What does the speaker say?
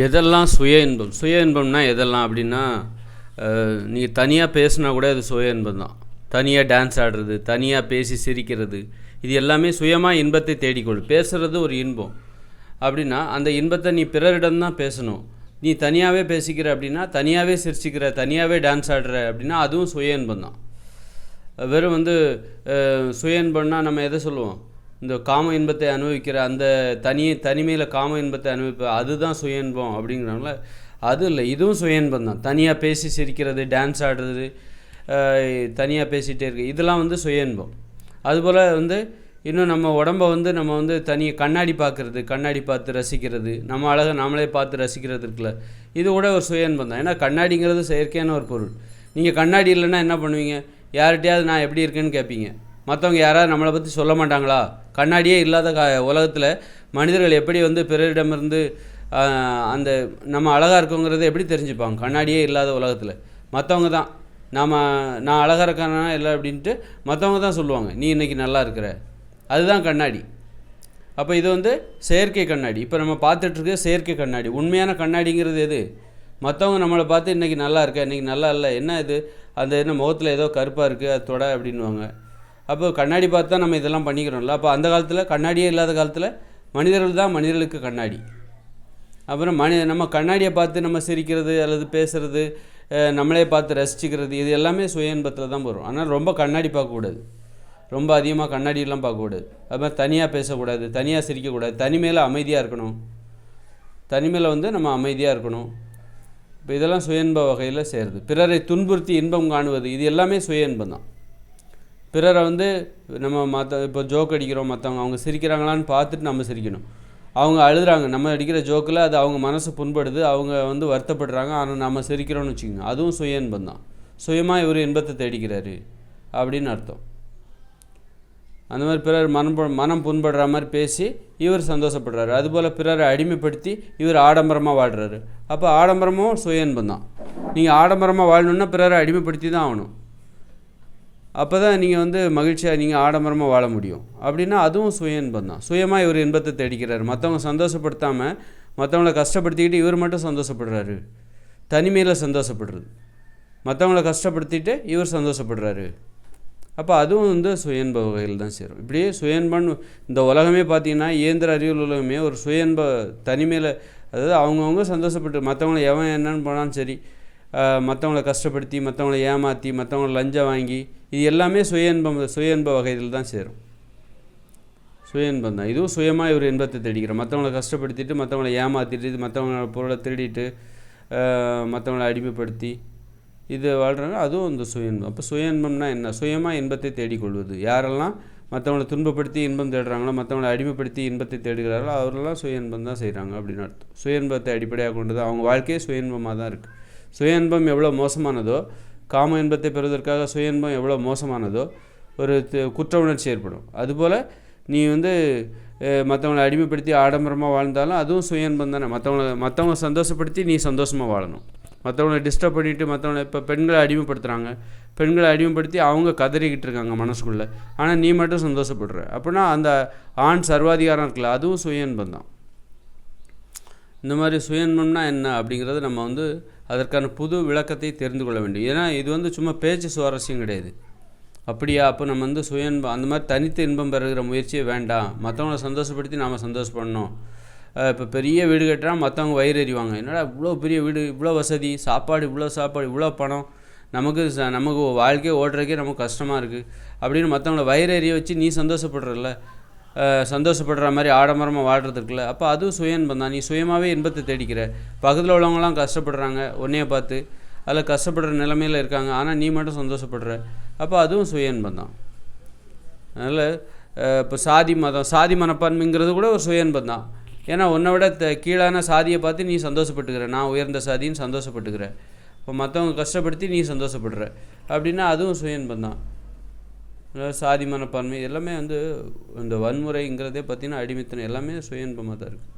எதெல்லாம் சுய இன்பம்? சுய இன்பம்னா எதெல்லாம் அப்படின்னா, நீங்கள் தனியாக பேசுனா கூட அது சுய இன்பம் தான். தனியாக டான்ஸ் ஆடுறது, தனியாக பேசி சிரிக்கிறது, இது எல்லாமே சுயமாக இன்பத்தை தேடிக்கொள். பேசுகிறது ஒரு இன்பம் அப்படின்னா, அந்த இன்பத்தை நீ பிறரிடம் தான் பேசணும். நீ தனியாகவே பேசிக்கிற அப்படின்னா, தனியாகவே சிரிச்சிக்கிற, தனியாகவே டான்ஸ் ஆடுற அப்படின்னா அதுவும் சுய இன்பம் தான். வெறும் சுய இன்பம்னா நம்ம எதை சொல்லுவோம்? இந்த காம இன்பத்தை அனுபவிக்கிற அந்த தனிமையில் காம இன்பத்தை அதுதான் சுய இன்பம் அப்படிங்கிறாங்கள. அது இல்லை, இதுவும் சுய இன்பம் தான். தனியாக பேசி சிரிக்கிறது, டான்ஸ் ஆடுறது, தனியாக பேசிகிட்டே இருக்கு, இதெல்லாம் சுய இன்பம். அதுபோல் இன்னும் நம்ம உடம்பை நம்ம தனியாக கண்ணாடி பார்க்குறது, கண்ணாடி பார்த்து ரசிக்கிறது, நம்ம அழகை நம்மளே பார்த்து ரசிக்கிறது இருக்குல்ல, இது கூட ஒரு சுய இன்பம் தான். ஏன்னா கண்ணாடிங்கிறது செயற்கையான ஒரு பொருள். நீங்கள் கண்ணாடி இல்லைன்னா என்ன பண்ணுவீங்க? யார்கிட்டையாவது நான் எப்படி இருக்கேன்னு கேட்பீங்க. மற்றவங்க யாராவது நம்மளை பற்றி சொல்ல மாட்டாங்களா? கண்ணாடியே இல்லாத உலகத்தில் மனிதர்கள் எப்படி பிறரிடமிருந்து அந்த நம்ம அழகாக இருக்கோங்கிறத எப்படி தெரிஞ்சுப்பாங்க? கண்ணாடியே இல்லாத உலகத்தில் மற்றவங்க தான் நான் அழகாக இருக்கேன்னா இல்லை அப்படின்ட்டு மற்றவங்க தான் சொல்லுவாங்க, நீ இன்றைக்கி நல்லா இருக்கிற. அதுதான் கண்ணாடி. அப்போ இது செயற்கை கண்ணாடி. இப்போ நம்ம பார்த்துட்ருக்க செயற்கை கண்ணாடி. உண்மையான கண்ணாடிங்கிறது எது? மற்றவங்க நம்மளை பார்த்து இன்றைக்கி நல்லா இருக்க, இன்றைக்கி நல்லா இல்லை, என்ன இது என்ன முகத்தில் ஏதோ கருப்பாக இருக்குது அது தொட அப்படின்வாங்க. அப்போ கண்ணாடி பார்த்து தான் நம்ம இதெல்லாம் பண்ணிக்கிறோம்ல. அப்போ அந்த காலத்தில் கண்ணாடியே இல்லாத காலத்தில் மனிதர்கள் தான் மனிதர்களுக்கு கண்ணாடி. அப்புறம் நம்ம கண்ணாடியை பார்த்து நம்ம சிரிக்கிறது அல்லது பேசுகிறது, நம்மளே பார்த்து ரசிச்சுக்கிறது, இது எல்லாமே சுய இன்பத்தில் தான் வரும். ஆனால் ரொம்ப கண்ணாடி பார்க்கக்கூடாது, ரொம்ப அதிகமாக கண்ணாடியெல்லாம் பார்க்கக்கூடாது. அது மாதிரி தனியாக பேசக்கூடாது, தனியாக சிரிக்கக்கூடாது, தனிமையில் அமைதியாக இருக்கணும். தனிமையில் நம்ம அமைதியாக இருக்கணும். இப்போ இதெல்லாம் சுய இன்ப வகையில் சேருது. பிறரை துன்புறுத்தி இன்பம் காணுவது, இது எல்லாமே சுய இன்பம் தான். பிறரை நம்ம இப்போ ஜோக் அடிக்கிறோம், மற்றவங்க அவங்க சிரிக்கிறாங்களான்னு பார்த்துட்டு நம்ம சிரிக்கணும். அவங்க அழுகிறாங்க, நம்ம அடிக்கிற ஜோக்கில் அது அவங்க மனசு புண்படுது, அவங்க வருத்தப்படுறாங்க, ஆனால் நம்ம சிரிக்கிறோன்னு வச்சுக்கோங்க, அதுவும் சுய இன்பம் தான். சுயமாக இவர் இன்பத்தை தேடிக்கிறாரு அப்படின்னு அர்த்தம். அந்த மாதிரி பிறர் மனம் புண்படுற மாதிரி பேசி இவர் சந்தோஷப்படுறாரு. அதுபோல் பிறரை அடிமைப்படுத்தி இவர் ஆடம்பரமாக வாழ்கிறாரு. அப்போ ஆடம்பரமும் சுய இன்பம் தான். நீங்கள் ஆடம்பரமாக வாழணுன்னா பிறரை அடிமைப்படுத்தி தான் ஆகணும். அப்போ தான் நீங்கள் மகிழ்ச்சியாக நீங்கள் ஆடம்பரமாக வாழ முடியும். அப்படின்னா அதுவும் சுய இன்பம் தான். சுயமாக இவர் இன்பத்தை தேடிக்கிறார். மற்றவங்க சந்தோஷப்படுத்தாமல் மற்றவங்கள கஷ்டப்படுத்திக்கிட்டு இவர் மட்டும் சந்தோஷப்படுறாரு. தனிமையில் சந்தோஷப்படுறது, மற்றவங்கள கஷ்டப்படுத்திட்டு இவர் சந்தோஷப்படுறாரு. அப்போ அதுவும் சுய இன்ப வகையில் தான் சேரும். இப்படியே சுய இன்பம்னு இந்த உலகமே பார்த்திங்கன்னா, இயந்திர அறிவியல் உலகமே ஒரு சுய இன்ப தனிமையில், அதாவது அவங்கவுங்க சந்தோஷப்பட்டு மற்றவங்கள எவன் என்னன்னு போனாலும் சரி, மற்றவங்கள கஷ்டப்படுத்தி, மற்றவங்கள ஏமாற்றி, மற்றவங்கள லஞ்சம் வாங்கி, இது எல்லாமே சுய இன்ப வகையில் தான் சேரும். சுய இன்பம் தான். இதுவும் சுயமாக இவர் இன்பத்தை தேடிக்கிறோம். மற்றவங்கள கஷ்டப்படுத்திட்டு, மற்றவங்கள ஏமாற்றிட்டு, மற்றவங்கள பொருளை திருடிட்டு, மற்றவங்கள அடிமைப்படுத்தி இது வாழ்கிறாங்க, அதுவும் சுய இன்பம். அப்போ சுய இன்பம்னா என்ன? சுயமாக இன்பத்தை தேடிக்கொள்வது. யாரெல்லாம் மற்றவங்களை துன்பப்படுத்தி இன்பம் தேடுறாங்களோ, மற்றவங்களை அடிமைப்படுத்தி இன்பத்தை தேடுகிறார்களோ அவரெல்லாம் சுய இன்பம் தான் செய்கிறாங்க அப்படின்னு அர்த்தம். சுய இன்பத்தை அடிப்படையாக கொண்டு தான் அவங்க வாழ்க்கையே சுய இன்பமாக தான் இருக்குது. சுய இன்பம் எவ்வளோ மோசமானதோ, காம இன்பத்தை பெறுவதற்காக சுய இன்பம் எவ்வளோ மோசமானதோ ஒரு குற்ற உணர்ச்சி ஏற்படும். அதுபோல் நீ மற்றவங்களை அடிமைப்படுத்தி ஆடம்பரமாக வாழ்ந்தாலும் அதுவும் சுய இன்பம் தானே. மற்றவங்களை சந்தோஷப்படுத்தி நீ சந்தோஷமாக வாழணும். மற்றவங்களை டிஸ்டர்ப் பண்ணிவிட்டு மற்றவங்களை இப்போ பெண்களை அடிமைப்படுத்துகிறாங்க, பெண்களை அடிமைப்படுத்தி அவங்க கதறிக்கிட்டு இருக்காங்க மனசுக்குள்ளே, ஆனால் நீ மட்டும் சந்தோஷப்படுற அப்படின்னா அந்த ஆண் சர்வாதிகாரம் இருக்குல்ல, அதுவும் சுய இன்பம் தான். இந்த மாதிரி சுய இன்பம்னா என்ன அப்படிங்கிறது நம்ம அதற்கான புது விளக்கத்தை தெரிந்து கொள்ள வேண்டும். ஏன்னா இது சும்மா பேச்சு சுவாரஸ்யம் கிடையாது. அப்படியா? அப்போ நம்ம சுய இன்பம் அந்த மாதிரி தனித்து இன்பம் பெறுகிற முயற்சியே வேண்டாம். மற்றவங்களை சந்தோஷப்படுத்தி நாம் சந்தோஷப்படணும். இப்போ பெரிய வீடு கட்டுறா, மற்றவங்க வயிறு எறிவாங்க, என்னடா இவ்வளோ பெரிய வீடு, இவ்வளோ வசதி, சாப்பாடு, இவ்வளோ பணம், நமக்கு வாழ்க்கையை ஓட்டுறதுக்கே நமக்கு கஷ்டமாக இருக்குது அப்படின்னு மற்றவங்கள வயிறு எறிய வச்சு நீ சந்தோஷப்படுறல, சந்தோஷப்படுற மாதிரி ஆடம்பரமாக வாழ்கிறதுக்குல, அப்போ அதுவும் சுய இன்பம் தான். நீ சுயமாகவே இன்பத்தை தேடிக்கிற. பக்கத்தில் உள்ளவங்களாம் கஷ்டப்படுறாங்க உன்னைய பார்த்து, அதில் கஷ்டப்படுற நிலைமையில் இருக்காங்க, ஆனால் நீ மட்டும் சந்தோஷப்படுற. அப்போ அதுவும் சுய இன்பம் தான். அதனால் இப்போ சாதி மனப்பான்மைங்கிறது கூட ஒரு சுய இன்பம் தான். ஏன்னா உன்னை விட கீழான சாதியை பார்த்து நீ சந்தோஷப்பட்டுக்கிற, நான் உயர்ந்த சாதின்னு சந்தோஷப்பட்டுக்கிற. இப்போ மற்றவங்க கஷ்டப்படுத்தி நீ சந்தோஷப்படுற அப்படின்னா அதுவும் சுய இன்பம் தான். சாதி மனப்பான்மை எல்லாமே இந்த வன்முறைங்கிறதே பார்த்திங்கன்னா அடிமைத்தனம் எல்லாமே சுய இன்பமாக தான் இருக்குது.